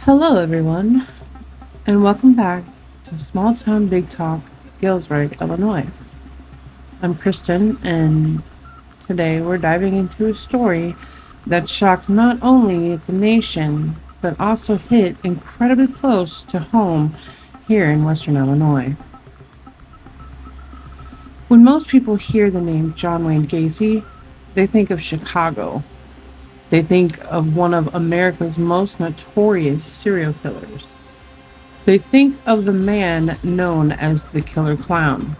Hello, everyone, and welcome back to Small Town Big Talk, Galesburg, Illinois. I'm Kristen, and today we're diving into a story that shocked not only the nation, but also hit incredibly close to home here in Western Illinois. When most people hear the name John Wayne Gacy, they think of Chicago. They think of one of America's most notorious serial killers. They think of the man known as the Killer Clown.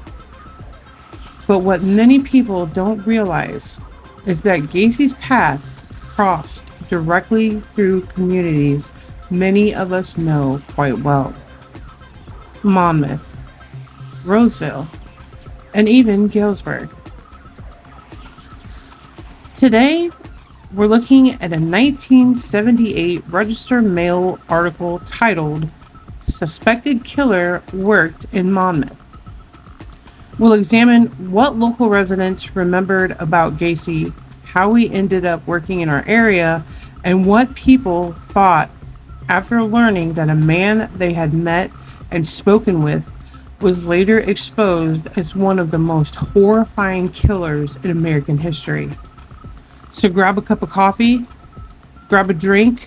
But what many people don't realize is that Gacy's path crossed directly through communities many of us know quite well: Monmouth, Roseville, and even Galesburg. Today, we're looking at a 1978 Register Mail article titled Suspected Killer Worked in Monmouth. We'll examine what local residents remembered about Gacy, how he ended up working in our area, and what people thought after learning that a man they had met and spoken with was later exposed as one of the most horrifying killers in American history. So grab a cup of coffee, grab a drink,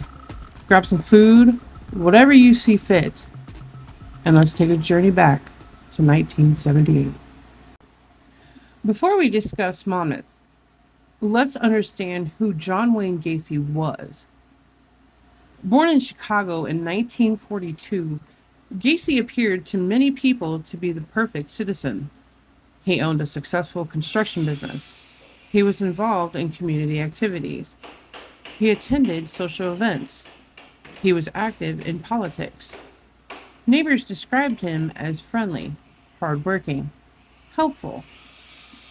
grab some food, whatever you see fit, and let's take a journey back to 1978. Before we discuss Monmouth, let's understand who John Wayne Gacy was. Born in Chicago in 1942, Gacy appeared to many people to be the perfect citizen. He owned a successful construction business. He was involved in community activities. He attended social events. He was active in politics. Neighbors described him as friendly, hardworking, helpful,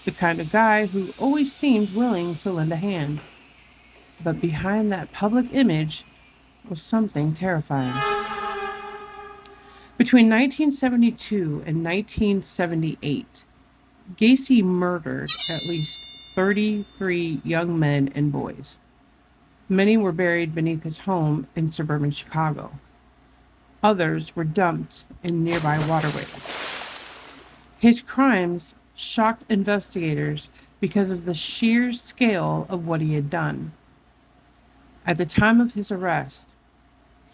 the kind of guy who always seemed willing to lend a hand. But behind that public image was something terrifying. Between 1972 and 1978, Gacy murdered at least 33 young men and boys. Many were buried beneath his home in suburban Chicago. Others were dumped in nearby waterways. His crimes shocked investigators because of the sheer scale of what he had done. At the time of his arrest,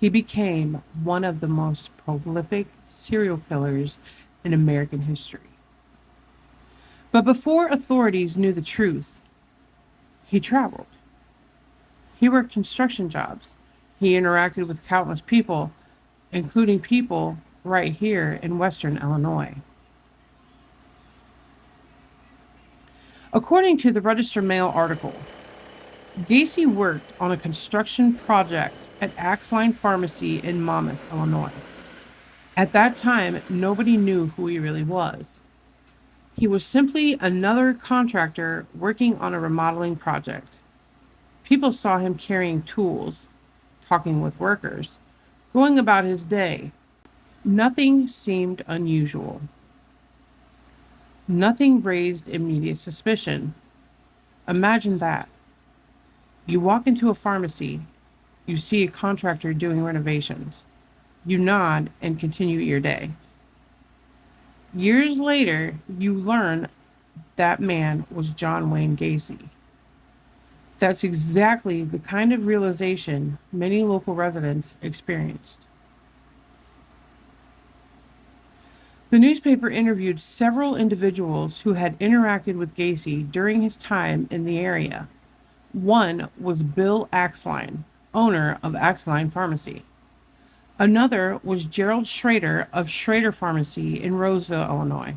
he became one of the most prolific serial killers in American history. But before authorities knew the truth, he traveled. He worked construction jobs. He interacted with countless people, including people right here in Western Illinois. According to the Register Mail article, Gacy worked on a construction project at Axline Pharmacy in Monmouth, Illinois. At that time, nobody knew who he really was. He was simply another contractor working on a remodeling project. People saw him carrying tools, talking with workers, going about his day. Nothing seemed unusual. Nothing raised immediate suspicion. Imagine that. You walk into a pharmacy, you see a contractor doing renovations. You nod and continue your day. Years later, you learn that man was John Wayne Gacy. That's exactly the kind of realization many local residents experienced. The newspaper interviewed several individuals who had interacted with Gacy during his time in the area. One was Bill Axline, owner of Axline Pharmacy. Another was Gerald Schrader of Schrader Pharmacy in Roseville, Illinois.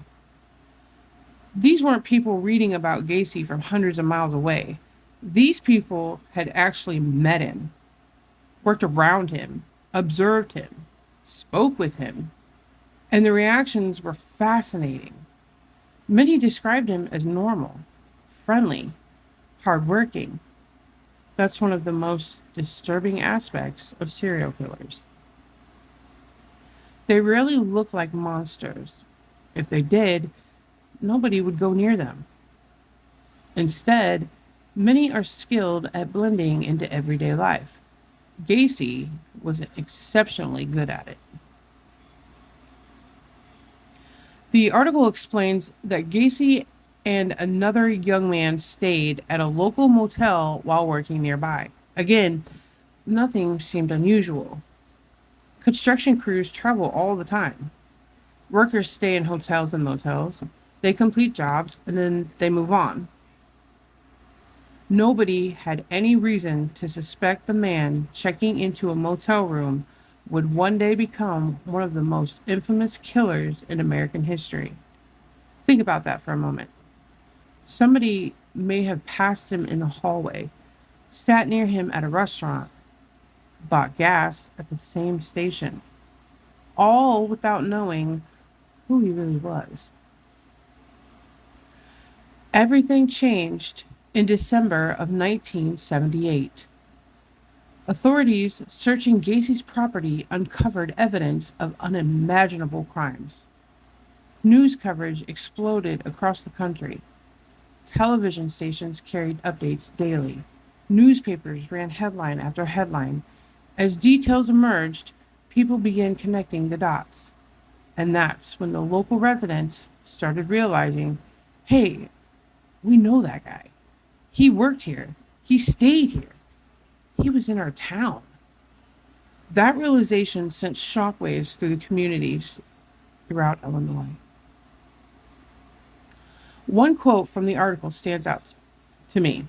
These weren't people reading about Gacy from hundreds of miles away. These people had actually met him, worked around him, observed him, spoke with him, and the reactions were fascinating. Many described him as normal, friendly, hardworking. That's one of the most disturbing aspects of serial killers. They rarely look like monsters. If they did, nobody would go near them. Instead, many are skilled at blending into everyday life. Gacy was exceptionally good at it. The article explains that Gacy and another young man stayed at a local motel while working nearby. Again, nothing seemed unusual. Construction crews travel all the time. Workers stay in hotels and motels. They complete jobs and then they move on. Nobody had any reason to suspect the man checking into a motel room would one day become one of the most infamous killers in American history. Think about that for a moment. Somebody may have passed him in the hallway, sat near him at a restaurant, bought gas at the same station, all without knowing who he really was. Everything changed in December of 1978. Authorities searching Gacy's property uncovered evidence of unimaginable crimes. News coverage exploded across the country. Television stations carried updates daily. Newspapers ran headline after headline. As details emerged, people began connecting the dots. And that's when the local residents started realizing, hey, we know that guy. He worked here. He stayed here. He was in our town. That realization sent shockwaves through the communities throughout Illinois. One quote from the article stands out to me.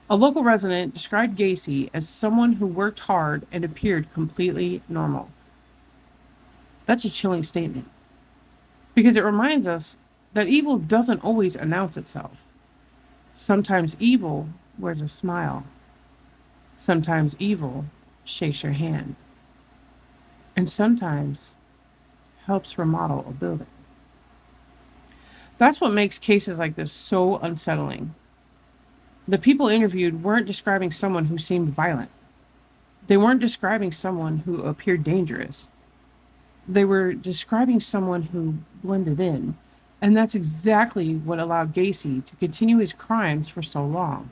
A local resident described Gacy as someone who worked hard and appeared completely normal. That's a chilling statement because it reminds us that evil doesn't always announce itself. Sometimes evil wears a smile. Sometimes evil shakes your hand. And sometimes helps remodel a building. That's what makes cases like this so unsettling. The people interviewed weren't describing someone who seemed violent. They weren't describing someone who appeared dangerous. They were describing someone who blended in. And that's exactly what allowed Gacy to continue his crimes for so long.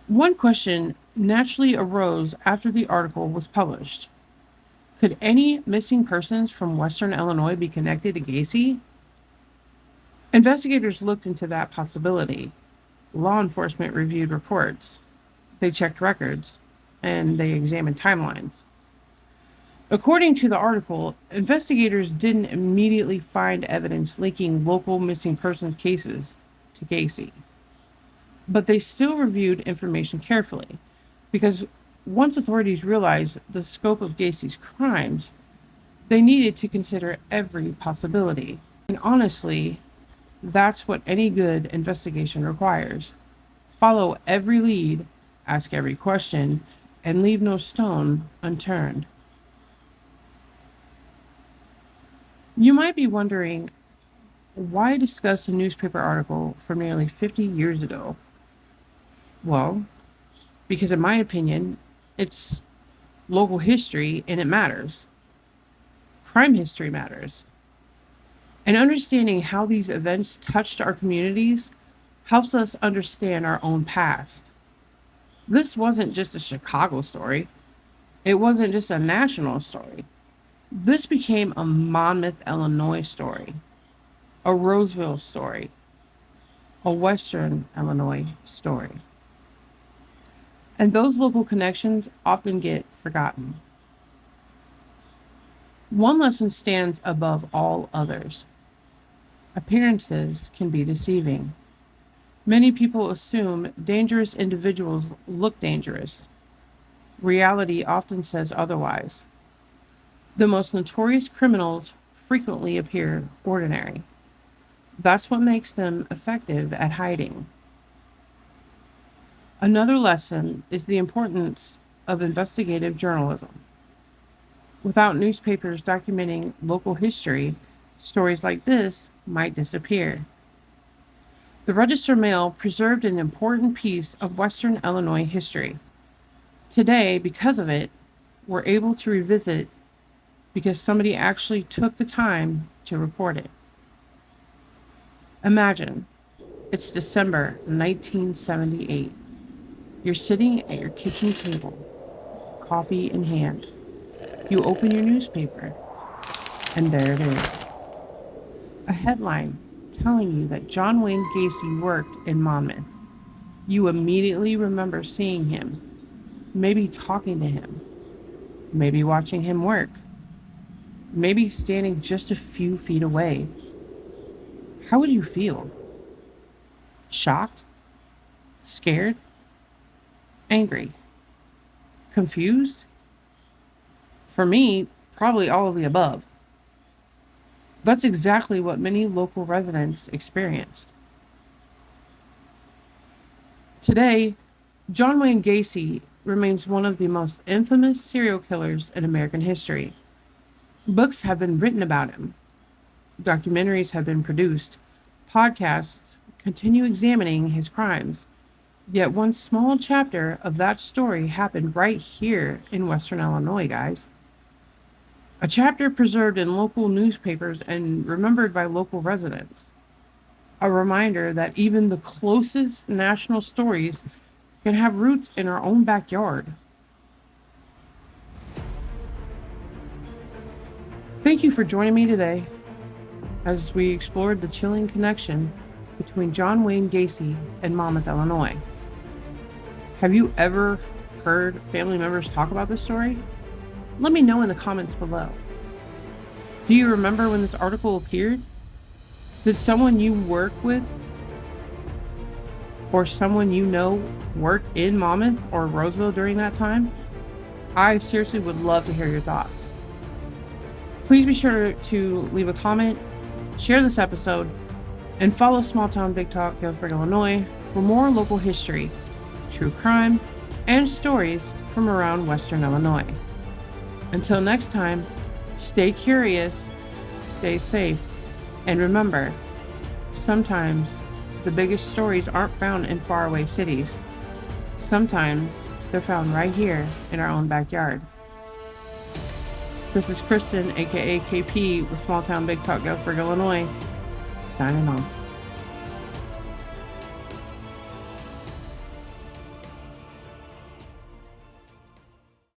One question naturally arose after the article was published. Could any missing persons from Western Illinois be connected to Gacy? Investigators looked into that possibility. Law enforcement reviewed reports. They checked records, and they examined timelines. According to the article, investigators didn't immediately find evidence linking local missing persons cases to Gacy. But they still reviewed information carefully, because once authorities realized the scope of Gacy's crimes, they needed to consider every possibility. And honestly, that's what any good investigation requires. Follow every lead, ask every question, and leave no stone unturned. You might be wondering, why discuss a newspaper article from nearly 50 years ago? Well, because in my opinion, it's local history and it matters. Crime history matters. And understanding how these events touched our communities helps us understand our own past. This wasn't just a Chicago story. It wasn't just a national story. This became a Monmouth, Illinois story, a Roseville story, a Western Illinois story. And those local connections often get forgotten. One lesson stands above all others. Appearances can be deceiving. Many people assume dangerous individuals look dangerous. Reality often says otherwise. The most notorious criminals frequently appear ordinary. That's what makes them effective at hiding. Another lesson is the importance of investigative journalism. Without newspapers documenting local history, stories like this might disappear. The Register Mail preserved an important piece of Western Illinois history. Today, because of it, we're able to revisit because somebody actually took the time to report it. Imagine It's December 1978. You're sitting at your kitchen table, coffee in hand. You open your newspaper, and there it is. A headline telling you that John Wayne Gacy worked in Monmouth. You immediately remember seeing him, maybe talking to him, maybe watching him work, maybe standing just a few feet away. How would you feel? Shocked? Scared? Angry? Confused? For me, probably all of the above. That's exactly what many local residents experienced. Today, John Wayne Gacy remains one of the most infamous serial killers in American history. Books have been written about him, documentaries have been produced, podcasts continue examining his crimes. Yet one small chapter of that story happened right here in Western Illinois, guys. A chapter preserved in local newspapers and remembered by local residents. A reminder that even the closest national stories can have roots in our own backyard. Thank you for joining me today as we explored the chilling connection between John Wayne Gacy and Monmouth, Illinois. Have you ever heard family members talk about this story? Let me know in the comments below. Do you remember when this article appeared? Did someone you work with or someone you know work in Monmouth or Roseville during that time? I seriously would love to hear your thoughts. Please be sure to leave a comment, share this episode, and follow Small Town Big Talk Galesburg, Illinois for more local history, true crime, and stories from around Western Illinois. Until next time, stay curious, stay safe, and remember, sometimes the biggest stories aren't found in faraway cities. Sometimes they're found right here in our own backyard. This is Kristen, aka KP, with Small Town Big Talk Galesburg, Illinois, signing off.